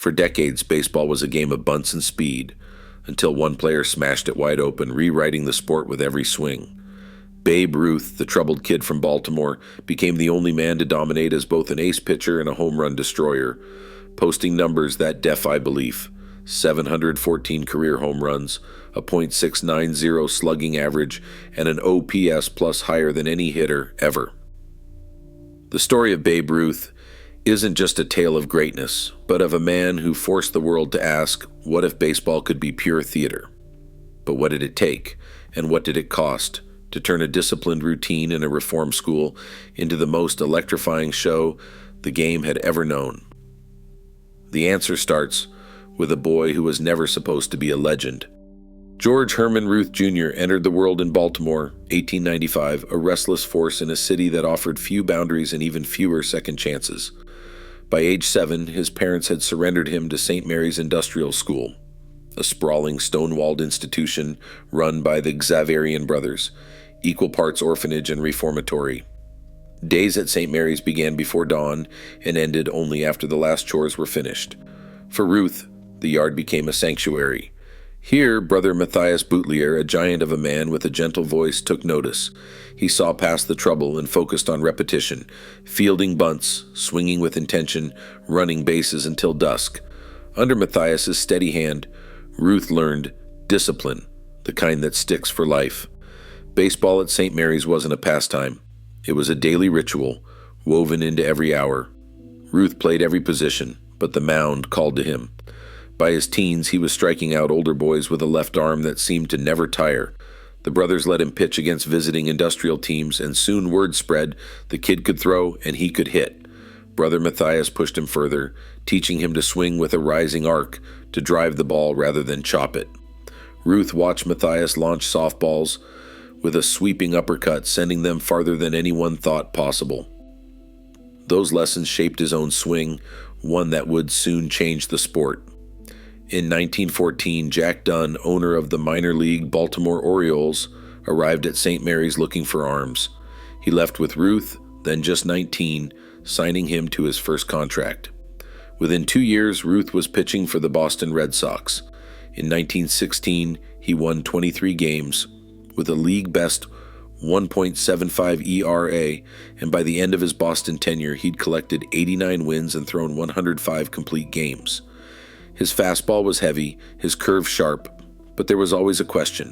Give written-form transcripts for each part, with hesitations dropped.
For decades, baseball was a game of bunts and speed, until one player smashed it wide open, rewriting the sport with every swing. Babe Ruth, the troubled kid from Baltimore, became the only man to dominate as both an ace pitcher and a home run destroyer, posting numbers that defy belief: 714 career home runs, a .690 slugging average, and an OPS plus higher than any hitter ever. The story of Babe Ruth isn't just a tale of greatness, but of a man who forced the world to ask, what if baseball could be pure theater? But what did it take, and what did it cost, to turn a disciplined routine in a reform school into the most electrifying show the game had ever known? The answer starts with a boy who was never supposed to be a legend. George Herman Ruth Jr. entered the world in Baltimore, 1895, a restless force in a city that offered few boundaries and even fewer second chances. By age 7, his parents had surrendered him to St. Mary's Industrial School, a sprawling stone-walled institution run by the Xaverian brothers, equal parts orphanage and reformatory. Days at St. Mary's began before dawn and ended only after the last chores were finished. For Ruth, the yard became a sanctuary. Here, Brother Matthias Boutelier, a giant of a man with a gentle voice, took notice. He saw past the trouble and focused on repetition, fielding bunts, swinging with intention, running bases until dusk. Under Matthias's steady hand, Ruth learned discipline, the kind that sticks for life. Baseball at St. Mary's wasn't a pastime. It was a daily ritual, woven into every hour. Ruth played every position, but the mound called to him. By his teens, he was striking out older boys with a left arm that seemed to never tire. The brothers let him pitch against visiting industrial teams, and soon word spread the kid could throw and he could hit. Brother Matthias pushed him further, teaching him to swing with a rising arc, to drive the ball rather than chop it. Ruth watched Matthias launch softballs with a sweeping uppercut, sending them farther than anyone thought possible. Those lessons shaped his own swing, one that would soon change the sport. In 1914, Jack Dunn, owner of the minor league Baltimore Orioles, arrived at St. Mary's looking for arms. He left with Ruth, then just 19, signing him to his first contract. Within 2 years, Ruth was pitching for the Boston Red Sox. In 1916, he won 23 games with a league-best 1.75 ERA, and by the end of his Boston tenure, he'd collected 89 wins and thrown 105 complete games. His fastball was heavy, his curve sharp, but there was always a question.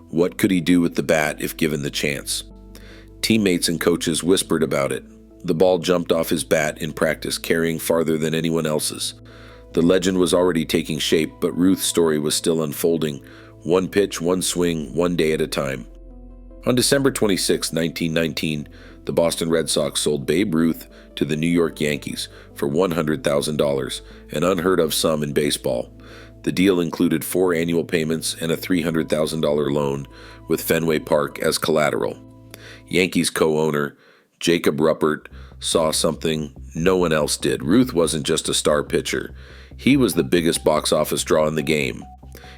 What could he do with the bat if given the chance? Teammates and coaches whispered about it. The ball jumped off his bat in practice, carrying farther than anyone else's. The legend was already taking shape, but Ruth's story was still unfolding, one pitch, one swing, one day at a time. On December 26, 1919, the Boston Red Sox sold Babe Ruth to the New York Yankees for $100,000, an unheard-of sum in baseball. The deal included 4 annual payments and a $300,000 loan, with Fenway Park as collateral. Yankees co-owner Jacob Ruppert saw something no one else did. Ruth wasn't just a star pitcher. He was the biggest box office draw in the game.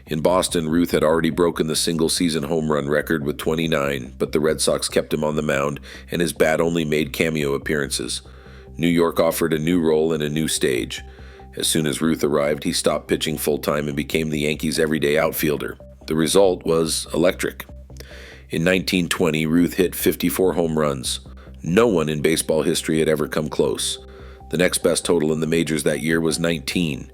In Boston, Ruth had already broken the single-season home run record with 29, but the Red Sox kept him on the mound, and his bat only made cameo appearances. New York offered a new role and a new stage. As soon as Ruth arrived, he stopped pitching full-time and became the Yankees' everyday outfielder. The result was electric. In 1920, Ruth hit 54 home runs. No one in baseball history had ever come close. The next best total in the majors that year was 19.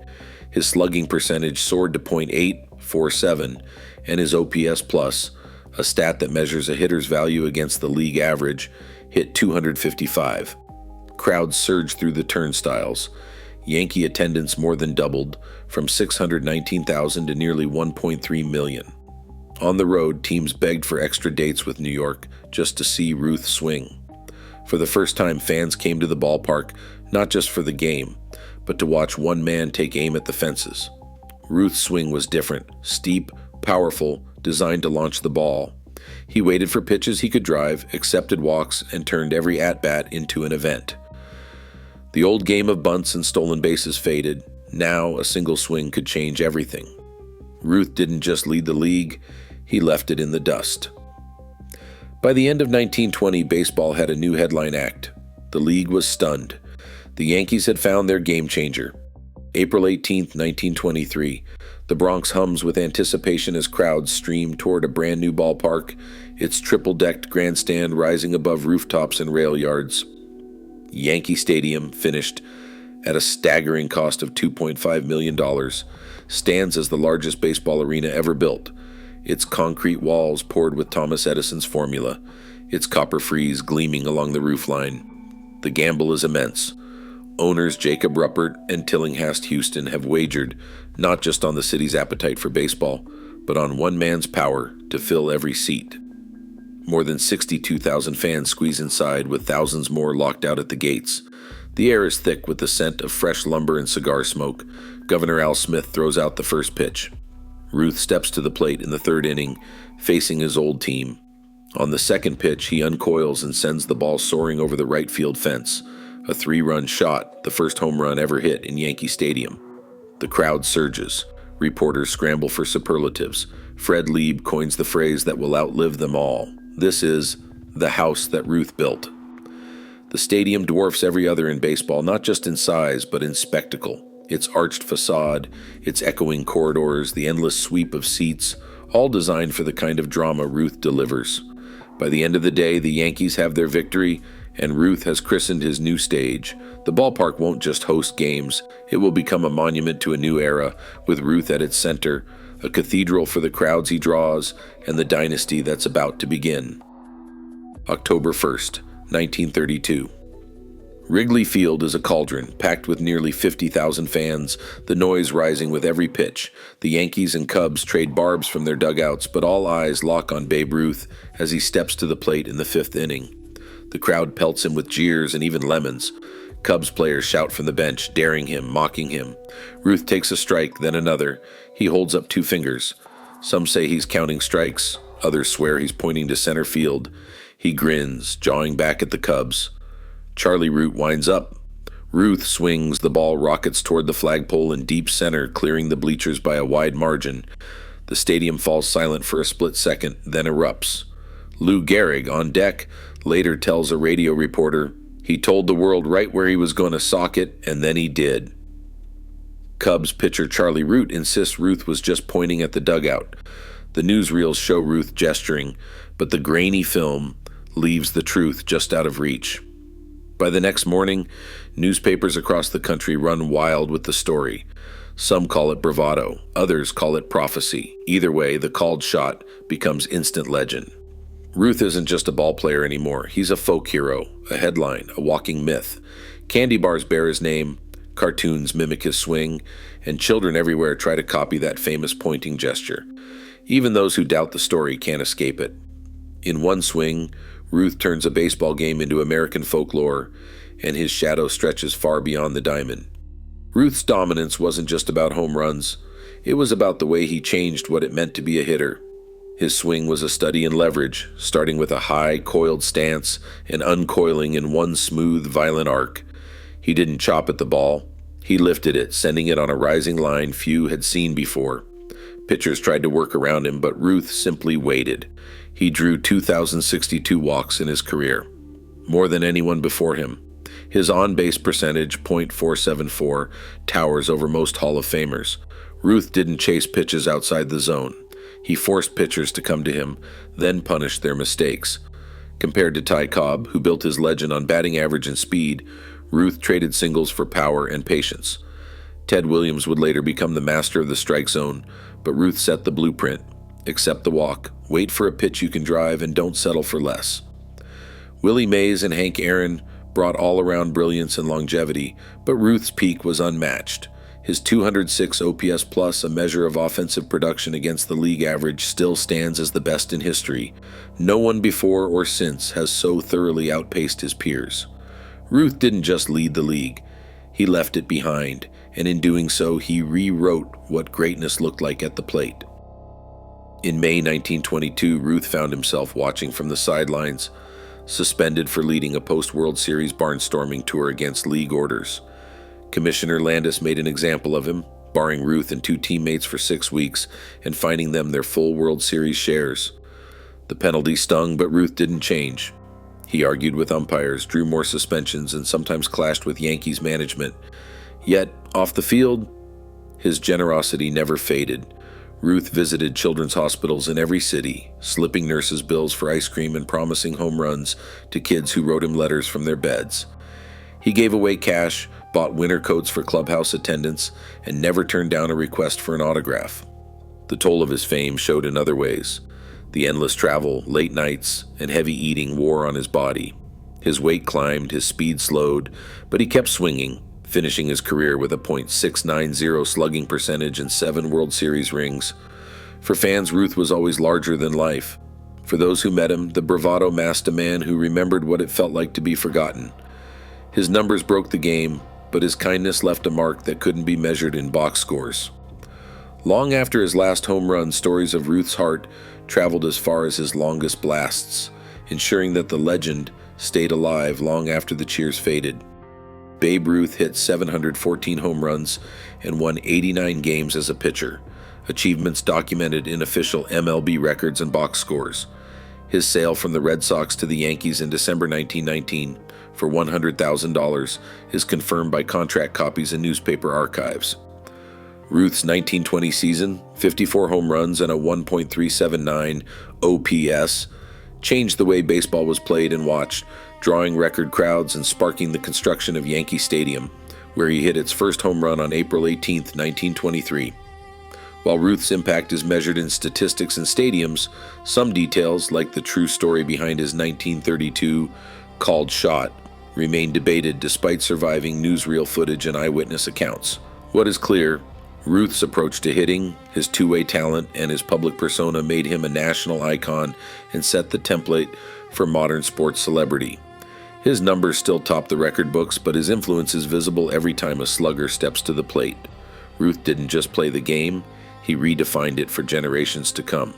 His slugging percentage soared to .847, and his OPS plus, a stat that measures a hitter's value against the league average, hit 255. Crowds surged through the turnstiles. Yankee attendance more than doubled, from 619,000 to nearly 1.3 million. On the road, teams begged for extra dates with New York just to see Ruth swing. For the first time, fans came to the ballpark not just for the game, but to watch one man take aim at the fences. Ruth's swing was different, steep, powerful, designed to launch the ball. He waited for pitches he could drive, accepted walks, and turned every at-bat into an event. The old game of bunts and stolen bases faded. Now a single swing could change everything. Ruth didn't just lead the league, he left it in the dust. By the end of 1920, baseball had a new headline act. The league was stunned. The Yankees had found their game changer. April 18, 1923. The Bronx hums with anticipation as crowds stream toward a brand new ballpark, its triple-decked grandstand rising above rooftops and rail yards. Yankee Stadium, finished at a staggering cost of $2.5 million, stands as the largest baseball arena ever built, its concrete walls poured with Thomas Edison's formula, its copper frieze gleaming along the roofline. The gamble is immense. Owners Jacob Ruppert and Tillinghast Houston have wagered not just on the city's appetite for baseball, but on one man's power to fill every seat. More than 62,000 fans squeeze inside, with thousands more locked out at the gates. The air is thick with the scent of fresh lumber and cigar smoke. Governor Al Smith throws out the first pitch. Ruth steps to the plate in the third inning, facing his old team. On the second pitch, he uncoils and sends the ball soaring over the right field fence. A 3-run shot, the first home run ever hit in Yankee Stadium. The crowd surges. Reporters scramble for superlatives. Fred Lieb coins the phrase that will outlive them all. This is the house that Ruth built. The stadium dwarfs every other in baseball, not just in size, but in spectacle. Its arched facade, its echoing corridors, the endless sweep of seats, all designed for the kind of drama Ruth delivers. By the end of the day, the Yankees have their victory, and Ruth has christened his new stage. The ballpark won't just host games, it will become a monument to a new era, with Ruth at its center, a cathedral for the crowds he draws, and the dynasty that's about to begin. October 1st, 1932. Wrigley Field is a cauldron, packed with nearly 50,000 fans, the noise rising with every pitch. The Yankees and Cubs trade barbs from their dugouts, but all eyes lock on Babe Ruth as he steps to the plate in the fifth inning. The crowd pelts him with jeers and even lemons. Cubs players shout from the bench, daring him, mocking him. Ruth takes a strike, then another. He holds up 2 fingers. Some say he's counting strikes. Others swear he's pointing to center field. He grins, jawing back at the Cubs. Charlie Root winds up. Ruth swings, the ball rockets toward the flagpole in deep center, clearing the bleachers by a wide margin. The stadium falls silent for a split second, then erupts. Lou Gehrig, on deck, later tells a radio reporter, "He told the world right where he was going to sock it, and then he did." Cubs pitcher Charlie Root insists Ruth was just pointing at the dugout. The newsreels show Ruth gesturing, but the grainy film leaves the truth just out of reach. By the next morning, newspapers across the country run wild with the story. Some call it bravado, others call it prophecy. Either way, the called shot becomes instant legend. Ruth isn't just a ball player anymore. He's a folk hero, a headline, a walking myth. Candy bars bear his name, cartoons mimic his swing, and children everywhere try to copy that famous pointing gesture. Even those who doubt the story can't escape it. In one swing, Ruth turns a baseball game into American folklore, and his shadow stretches far beyond the diamond. Ruth's dominance wasn't just about home runs. It was about the way he changed what it meant to be a hitter. His swing was a study in leverage, starting with a high, coiled stance and uncoiling in one smooth, violent arc. He didn't chop at the ball. He lifted it, sending it on a rising line few had seen before. Pitchers tried to work around him, but Ruth simply waited. He drew 2,062 walks in his career, more than anyone before him. His on-base percentage, .474, towers over most Hall of Famers. Ruth didn't chase pitches outside the zone. He forced pitchers to come to him, then punished their mistakes. Compared to Ty Cobb, who built his legend on batting average and speed, Ruth traded singles for power and patience. Ted Williams would later become the master of the strike zone, but Ruth set the blueprint. Accept the walk, wait for a pitch you can drive, and don't settle for less. Willie Mays and Hank Aaron brought all-around brilliance and longevity, but Ruth's peak was unmatched. His 206 OPS plus, a measure of offensive production against the league average, still stands as the best in history. No one before or since has so thoroughly outpaced his peers. Ruth didn't just lead the league. He left it behind, and in doing so, he rewrote what greatness looked like at the plate. In May 1922, Ruth found himself watching from the sidelines, suspended for leading a post-World Series barnstorming tour against league orders. Commissioner Landis made an example of him, barring Ruth and 2 teammates for 6 weeks and fining them their full World Series shares. The penalty stung, but Ruth didn't change. He argued with umpires, drew more suspensions, and sometimes clashed with Yankees management. Yet, off the field, his generosity never faded. Ruth visited children's hospitals in every city, slipping nurses' bills for ice cream and promising home runs to kids who wrote him letters from their beds. He gave away cash, bought winter coats for clubhouse attendants, and never turned down a request for an autograph. The toll of his fame showed in other ways. The endless travel, late nights, and heavy eating wore on his body. His weight climbed, his speed slowed, but he kept swinging, finishing his career with a .690 slugging percentage and 7 World Series rings. For fans, Ruth was always larger than life. For those who met him, the bravado masked a man who remembered what it felt like to be forgotten. His numbers broke the game, but his kindness left a mark that couldn't be measured in box scores. Long after his last home run, stories of Ruth's heart traveled as far as his longest blasts, ensuring that the legend stayed alive long after the cheers faded. Babe Ruth hit 714 home runs and won 89 games as a pitcher, achievements documented in official MLB records and box scores. His sale from the Red Sox to the Yankees in December 1919 for $100,000 is confirmed by contract copies and newspaper archives. Ruth's 1920 season, 54 home runs and a 1.379 OPS, changed the way baseball was played and watched, drawing record crowds and sparking the construction of Yankee Stadium, where he hit its first home run on April 18, 1923. While Ruth's impact is measured in statistics and stadiums, some details, like the true story behind his 1932 called shot, remain debated despite surviving newsreel footage and eyewitness accounts. What is clear, Ruth's approach to hitting, his two-way talent, and his public persona made him a national icon and set the template for modern sports celebrity. His numbers still top the record books, but his influence is visible every time a slugger steps to the plate. Ruth didn't just play the game, he redefined it for generations to come.